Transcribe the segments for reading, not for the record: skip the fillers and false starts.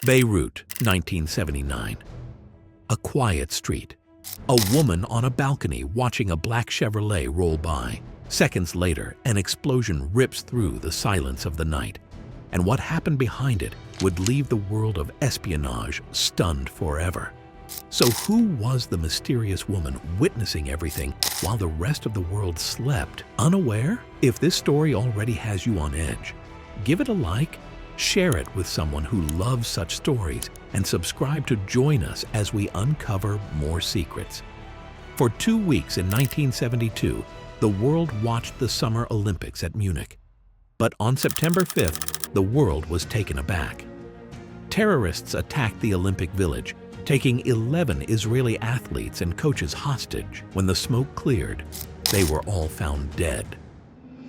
Beirut, 1979. A quiet street. A woman on a balcony watching a black Chevrolet roll by. Seconds later, an explosion rips through the silence of the night. And what happened behind it would leave the world of espionage stunned forever. So who was the mysterious woman witnessing everything while the rest of the world slept, unaware? If this story already has you on edge, give it a like, share it with someone who loves such stories, and subscribe to join us as we uncover more secrets. For 2 weeks in 1972, the world watched the Summer Olympics at Munich. But on September 5th, the world was taken aback. Terrorists attacked the Olympic Village, taking 11 Israeli athletes and coaches hostage. When the smoke cleared, they were all found dead.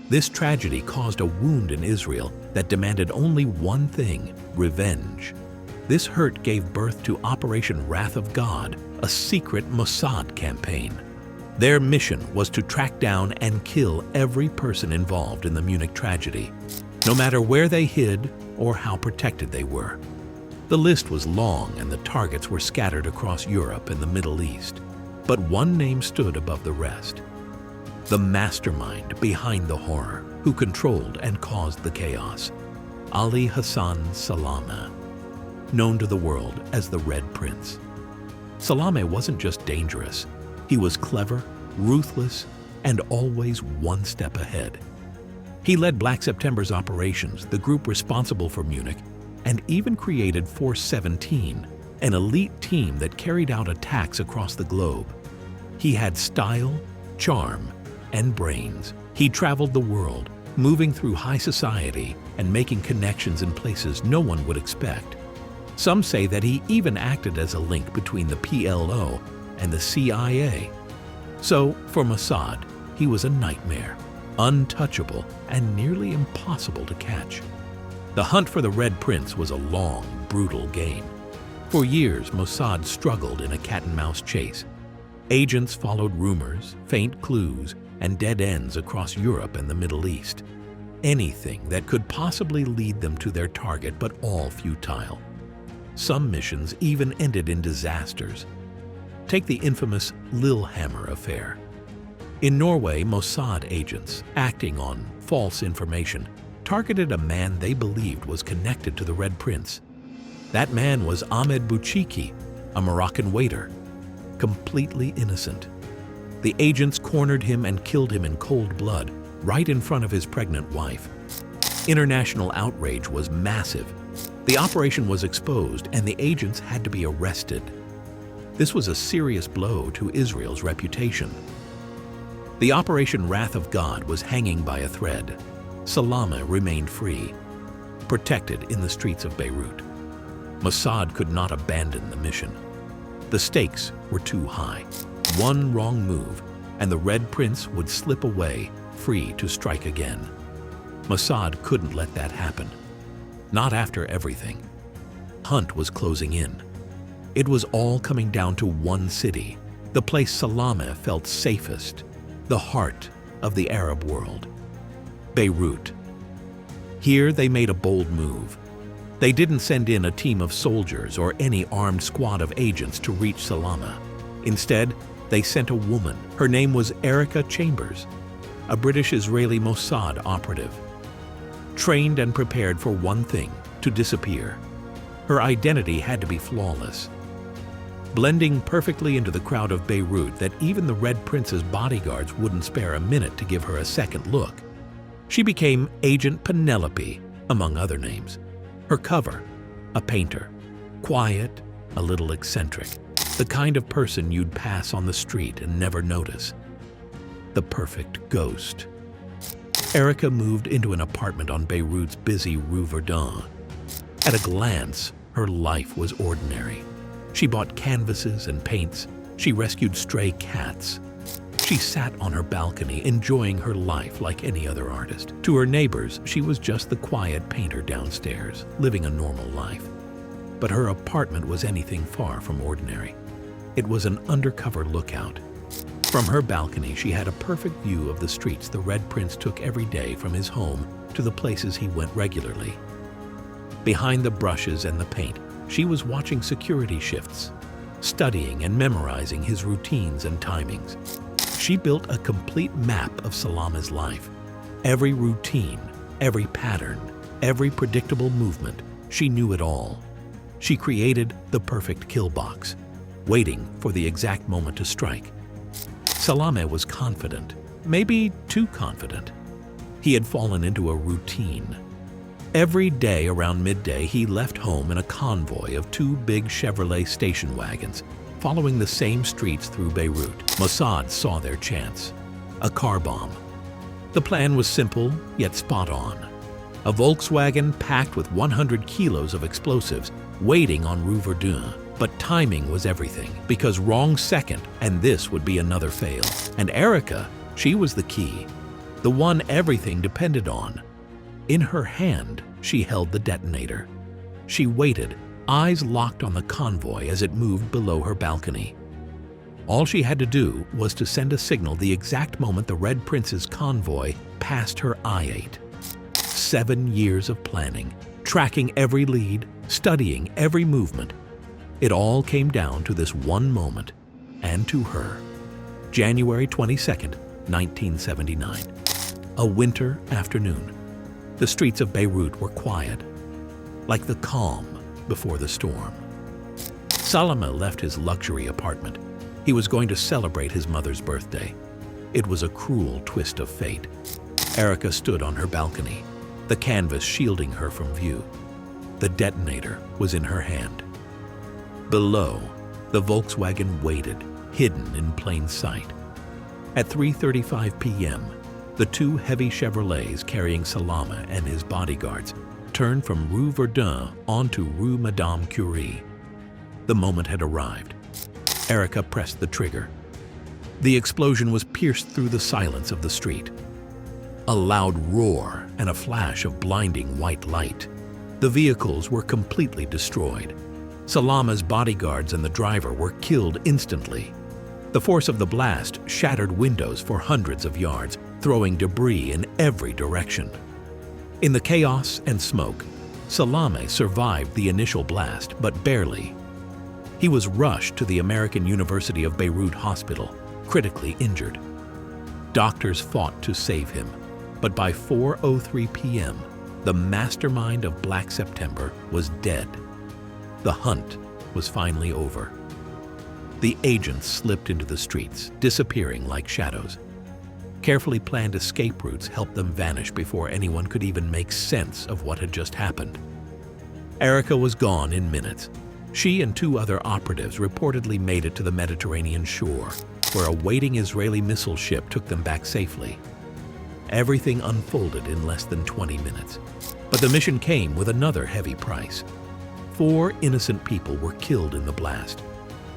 This tragedy caused a wound in Israel that demanded only one thing: revenge. This hurt gave birth to Operation Wrath of God, a secret Mossad campaign. Their mission was to track down and kill every person involved in the Munich tragedy, no matter where they hid or how protected they were. The list was long and the targets were scattered across Europe and the Middle East. But one name stood above the rest: the mastermind behind the horror, who controlled and caused the chaos. Ali Hassan Salameh, known to the world as the Red Prince. Salame wasn't just dangerous. He was clever, ruthless, and always one step ahead. He led Black September's operations, the group responsible for Munich, and even created Force 17, an elite team that carried out attacks across the globe. He had style, charm, and brains. He traveled the world, moving through high society and making connections in places no one would expect. Some say that he even acted as a link between the PLO and the CIA. So, for Mossad, he was a nightmare, untouchable, and nearly impossible to catch. The hunt for the Red Prince was a long, brutal game. For years, Mossad struggled in a cat-and-mouse chase. Agents followed rumors, faint clues, and dead ends across Europe and the Middle East. Anything that could possibly lead them to their target, but all futile. Some missions even ended in disasters. Take the infamous Lillehammer affair. In Norway, Mossad agents, acting on false information, targeted a man they believed was connected to the Red Prince. That man was Ahmed Bouchiki, a Moroccan waiter, completely innocent. The agents cornered him and killed him in cold blood, right in front of his pregnant wife. International outrage was massive. The operation was exposed and the agents had to be arrested. This was a serious blow to Israel's reputation. The Operation Wrath of God was hanging by a thread. Salame remained free, protected in the streets of Beirut. Mossad could not abandon the mission. The stakes were too high. One wrong move, and the Red Prince would slip away, free to strike again. Mossad couldn't let that happen. Not after everything. Hunt was closing in. It was all coming down to one city, the place Salame felt safest, the heart of the Arab world. Beirut. Here they made a bold move. They didn't send in a team of soldiers or any armed squad of agents to reach Salame. Instead, they sent a woman. Her name was Erika Chambers, a British-Israeli Mossad operative. Trained and prepared for one thing: to disappear. Her identity had to be flawless. Blending perfectly into the crowd of Beirut that even the Red Prince's bodyguards wouldn't spare a minute to give her a second look. She became Agent Penelope, among other names. Her cover: a painter. Quiet, a little eccentric. The kind of person you'd pass on the street and never notice. The perfect ghost. Erika moved into an apartment on Beirut's busy Rue Verdun. At a glance, her life was ordinary. She bought canvases and paints. She rescued stray cats. She sat on her balcony, enjoying her life like any other artist. To her neighbors, she was just the quiet painter downstairs, living a normal life. But her apartment was anything far from ordinary. It was an undercover lookout. From her balcony, she had a perfect view of the streets the Red Prince took every day from his home to the places he went regularly. Behind the brushes and the paint, she was watching security shifts, studying and memorizing his routines and timings. She built a complete map of Salame's life. Every routine, every pattern, every predictable movement, she knew it all. She created the perfect kill box, waiting for the exact moment to strike. Salame was confident, maybe too confident. He had fallen into a routine. Every day around midday, he left home in a convoy of 2 big Chevrolet station wagons, following the same streets through Beirut. Mossad saw their chance: a car bomb. The plan was simple, yet spot on. A Volkswagen packed with 100 kilos of explosives waiting en Rue Verdun. But timing was everything, because wrong second and this would be another fail. And Erika, she was the key, the one everything depended on. In her hand, she held the detonator. She waited, eyes locked on the convoy as it moved below her balcony. All she had to do was to send a signal the exact moment the Red Prince's convoy passed her eye-8. 7 years of planning, tracking every lead, studying every movement. It all came down to this one moment, and to her. January 22nd, 1979. A winter afternoon. The streets of Beirut were quiet, like the calm before the storm. Salame left his luxury apartment. He was going to celebrate his mother's birthday. It was a cruel twist of fate. Erika stood on her balcony, the canvas shielding her from view. The detonator was in her hand. Below, the Volkswagen waited, hidden in plain sight. At 3:35 p.m., the 2 heavy Chevrolets carrying Salame and his bodyguards turned from Rue Verdun onto Rue Madame Curie. The moment had arrived. Erika pressed the trigger. The explosion was pierced through the silence of the street. A loud roar and a flash of blinding white light. The vehicles were completely destroyed. Salame's bodyguards and the driver were killed instantly. The force of the blast shattered windows for hundreds of yards, throwing debris in every direction. In the chaos and smoke, Salame survived the initial blast, but barely. He was rushed to the American University of Beirut hospital, critically injured. Doctors fought to save him, but by 4:03 p.m., the mastermind of Black September was dead. The hunt was finally over. The agents slipped into the streets, disappearing like shadows. Carefully planned escape routes helped them vanish before anyone could even make sense of what had just happened. Erika was gone in minutes. She and 2 other operatives reportedly made it to the Mediterranean shore, where a waiting Israeli missile ship took them back safely. Everything unfolded in less than 20 minutes. But the mission came with another heavy price. 4 innocent people were killed in the blast.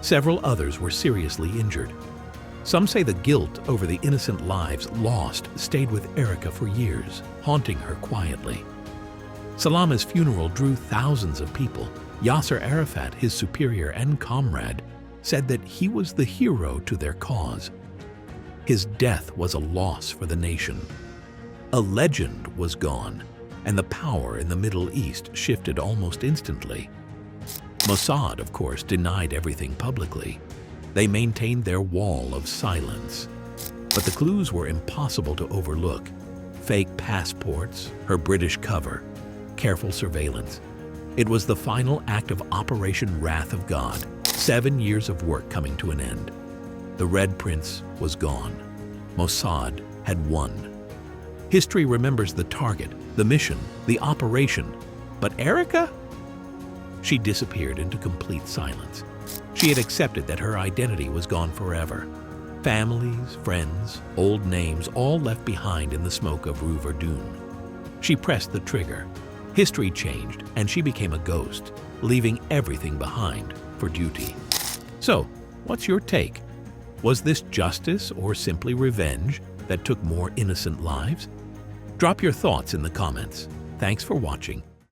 Several others were seriously injured. Some say the guilt over the innocent lives lost stayed with Erika for years, haunting her quietly. Salame's funeral drew thousands of people. Yasser Arafat, his superior and comrade, said that he was the hero to their cause. His death was a loss for the nation. A legend was gone, and the power in the Middle East shifted almost instantly. Mossad, of course, denied everything publicly. They maintained their wall of silence. But the clues were impossible to overlook. Fake passports, her British cover, careful surveillance. It was the final act of Operation Wrath of God, 7 years of work coming to an end. The Red Prince was gone. Mossad had won. History remembers the target, the mission, the operation. But Erika? She disappeared into complete silence. She had accepted that her identity was gone forever. Families, friends, old names, all left behind in the smoke of Rue Verdun. She pressed the trigger. History changed, and she became a ghost, leaving everything behind for duty. So, what's your take? Was this justice or simply revenge that took more innocent lives? Drop your thoughts in the comments. Thanks for watching.